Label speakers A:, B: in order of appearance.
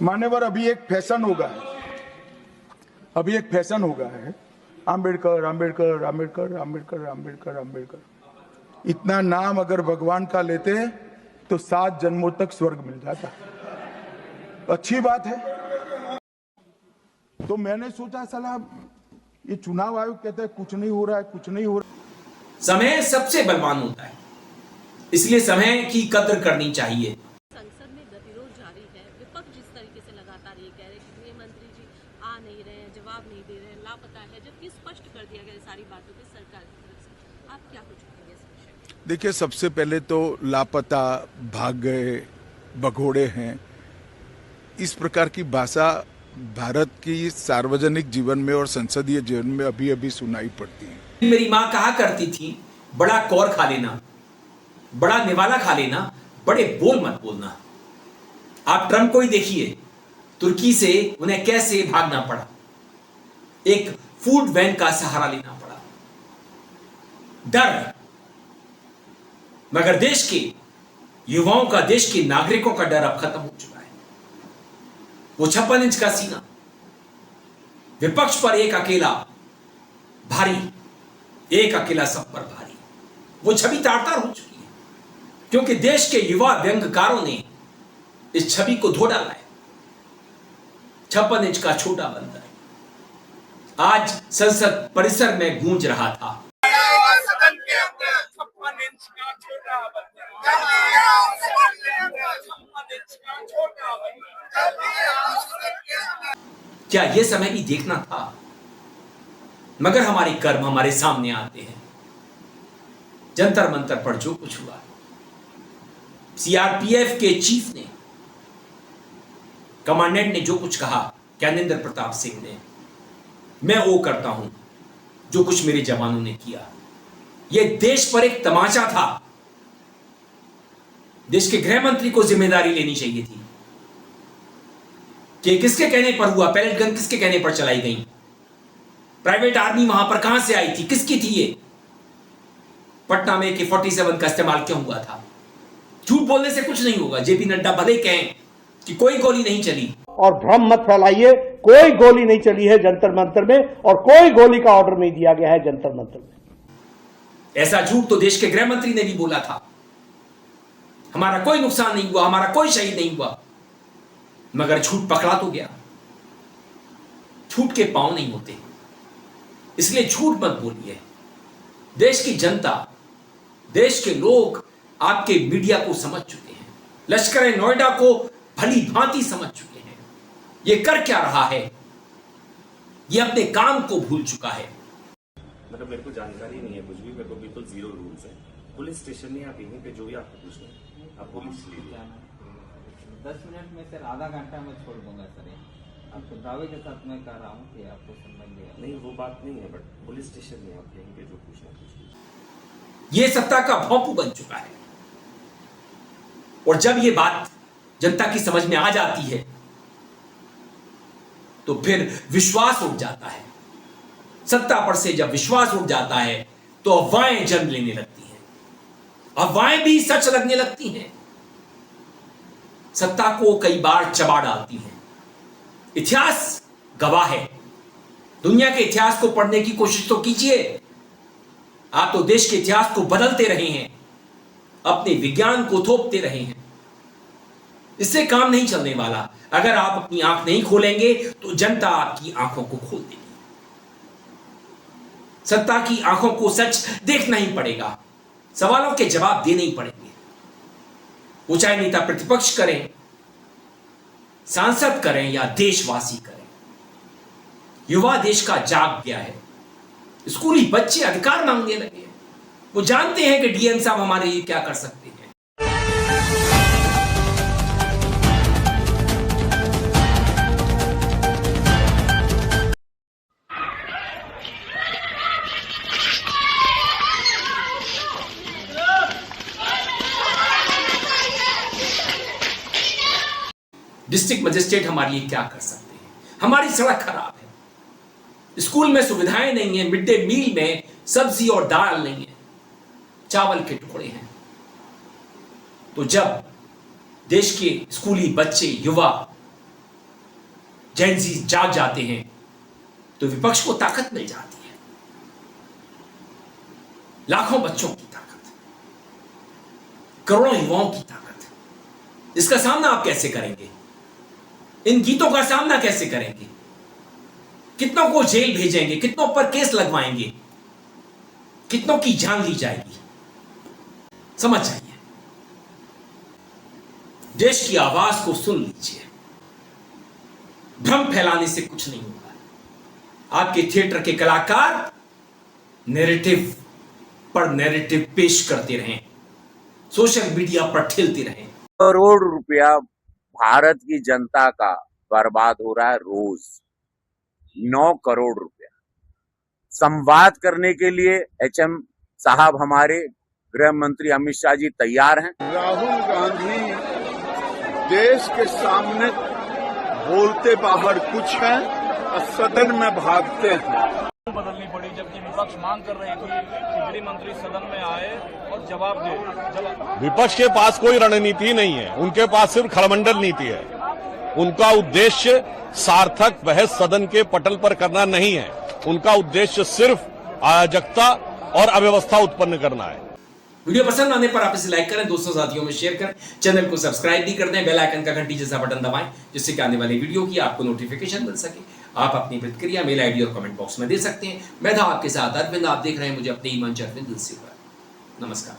A: मान्यवर, अभी एक फैशन हो गया है, आम्बेडकर आम्बेडकर आम्बेडकर आम्बेडकर आम्बेडकर आम्बेडकर। इतना नाम अगर भगवान का लेते तो 7 जन्मों तक स्वर्ग मिल जाता। अच्छी बात है। तो मैंने सोचा साला ये चुनाव आयोग कहता है कुछ नहीं हो रहा है, कुछ नहीं हो रहा।
B: समय सबसे बलवान होता है, इसलिए समय की कद्र करनी चाहिए।
C: संसद में गतिरोध जारी है। विपक्ष जिस तरीके से लगातार ये कह रहे हैं कि गृह मंत्री जी आ नहीं रहे हैं, जवाब नहीं दे रहे हैं, लापता है, जबकि स्पष्ट कर दिया गया सारी बातों की सरकार की तरफ से। आप क्या कुछ कहेंगे इस विषय में?
A: देखिए, सबसे पहले तो लापता, भाग गए, भगोड़े हैं, इस प्रकार की भाषा भारत की सार्वजनिक जीवन में और संसदीय जीवन में अभी अभी सुनाई पड़ती है।
B: मेरी माँ कहा करती थी, बड़ा कौर खा लेना, बड़ा निवाला खा लेना, बड़े बोल मत बोलना। आप ट्रंप को ही देखिए, तुर्की से उन्हें कैसे भागना पड़ा, एक फूड वैन का सहारा लेना पड़ा। डर, मगर देश के युवाओं का, देश के नागरिकों का डर अब खत्म हो चुका है। वो 56 इंच का सीना, विपक्ष पर एक अकेला भारी, एक अकेला सब पर भारी, वो छवि तार-तार हो चुकी है, क्योंकि देश के युवा व्यंग्यकारों ने इस छवि को धो डाला है। 56 इंच का छोटा बंदर आज संसद परिसर में गूंज रहा था।
D: सदन के अंदर 56 इंच का छोटा बंदर, 56 इंच का छोटा बंदर।
B: क्या यह समय भी देखना था? मगर हमारे कर्म हमारे सामने आते हैं। जंतर मंतर पर जो कुछ हुआ, सीआरपीएफ के चीफ ने, कमांडेंट ने जो कुछ कहा, ज्ञानेंद्र प्रताप सिंह ने, मैं वो करता हूं जो कुछ मेरे जवानों ने किया। यह देश पर एक तमाचा था। देश के गृह मंत्री को जिम्मेदारी लेनी चाहिए थी कि किसके कहने पर हुआ, पैलेट गन किसके कहने पर चलाई गई, प्राइवेट आर्मी वहां पर कहां से आई थी, किसकी थी ये, पटना में AK-47 का इस्तेमाल क्यों हुआ था। झूठ बोलने से कुछ नहीं होगा। जेपी नड्डा भले कहें कि कोई गोली नहीं चली,
E: और भ्रम मत फैलाइए, कोई गोली नहीं चली है जंतर मंतर में, और कोई गोली का ऑर्डर नहीं दिया गया है जंतर मंतर में।
B: ऐसा झूठ तो देश के गृह मंत्री ने भी बोला था। हमारा कोई नुकसान नहीं हुआ, हमारा कोई शहीद नहीं हुआ, मगर झूठ पकड़ा तो गया। झूठ के पांव नहीं होते, इसलिए झूठ मत बोलिए। देश की जनता, देश के लोग आपके मीडिया को समझ चुके हैं, लश्कर नोएडा को भली भांति समझ चुके हैं। यह कर क्या रहा है, यह अपने काम को भूल चुका है।
F: मतलब मेरे को जानकारी नहीं है कुछ भी, मेरे को बिल्कुल जीरो रूल्स है। पुलिस स्टेशन में आप यहीं पे जो भी आपको पूछना है आप पुलिस ले लीजिए।
G: 10 मिनट में सर, आधा घंटा में छोड़ दूंगा सर। आपको दावे के साथ मैं कह रहा हूँ कि आपको समझ लिया
F: नहीं, वो बात नहीं है, बट पुलिस स्टेशन में आप यहीं पे जो पूछना है पूछ लीजिए।
B: यह सत्ता का भोंपू बन चुका है, और जब यह बात जनता की समझ में आ जाती है तो फिर विश्वास उठ जाता है। सत्ता पर से जब विश्वास उठ जाता है तो अफवाहें जन्म लेने लगती हैं, अफवाहें भी सच लगने लगती हैं, सत्ता को कई बार चबा डालती हैं। इतिहास गवाह है। दुनिया के इतिहास को पढ़ने की कोशिश तो कीजिए। आप तो देश के इतिहास को बदलते रहे हैं, अपने विज्ञान को थोपते रहे हैं। इससे काम नहीं चलने वाला। अगर आप अपनी आंख नहीं खोलेंगे तो जनता आपकी आंखों को खोल देगी। सत्ता की आंखों को सच देखना ही पड़ेगा, सवालों के जवाब देने ही पड़ेंगे। वो चाहे नेता प्रतिपक्ष करें, सांसद करें या देशवासी करें। युवा देश का जाग गया है। स्कूली बच्चे अधिकार मांगने लगे हैं। वो जानते हैं कि डीएम साहब हमारे लिए क्या कर सकते हैं। डिस्ट्रिक्ट मजिस्ट्रेट हमारे लिए क्या कर सकते हैं। हमारी सड़क खराब है, स्कूल में सुविधाएं नहीं है, मिड डे मील में सब्जी और दाल नहीं है, चावल के टुकड़े हैं। तो जब देश के स्कूली बच्चे, युवा जेन ज़ी जाग जाते हैं तो विपक्ष को ताकत मिल जाती है, लाखों बच्चों की ताकत, करोड़ों युवाओं की ताकत। इसका सामना आप कैसे करेंगे? इन गीतों का सामना कैसे करेंगे? कितनों को जेल भेजेंगे? कितनों पर केस लगवाएंगे? कितनों की जान ली जाएगी? समझ जाइए, देश की आवाज को सुन लीजिए। भ्रम फैलाने से कुछ नहीं होगा। आपके थिएटर के कलाकार नैरेटिव पर नैरेटिव पेश करते रहें, सोशल मीडिया पर ठेलते रहें।
H: करोड़ रुपया भारत की जनता का बर्बाद हो रहा है रोज। 9 करोड़ रुपया संवाद करने के लिए HM साहब हमारे गृह मंत्री अमित शाह जी तैयार हैं।
I: राहुल गांधी देश के सामने बोलते बाहर कुछ है और सदन में भागते हैं।
D: बदलनी पड़ी, जबकि विपक्ष मांग कर रही थी कि गृह मंत्री सदन में आए और जवाब दे।
J: विपक्ष के पास कोई रणनीति नहीं है, उनके पास सिर्फ खलमंडल नीति है। उनका उद्देश्य सार्थक बहस सदन के पटल पर करना नहीं है, उनका उद्देश्य सिर्फ अराजकता और अव्यवस्था उत्पन्न करना है।
B: वीडियो पसंद आने पर आप इसे लाइक करें, दोस्तों साथियों में शेयर करें, चैनल को सब्सक्राइब भी कर दें, बेल आइकन का घंटी जैसा बटन दबाएं जिससे कि आने वाली वीडियो की आपको नोटिफिकेशन मिल सके। आप अपनी प्रतिक्रिया मेल आईडी और कमेंट बॉक्स में दे सकते हैं। मैं था आपके साथ अरविंद, आप देख रहे हैं मुझे अपने ईमान अरविंद दिल से। नमस्कार।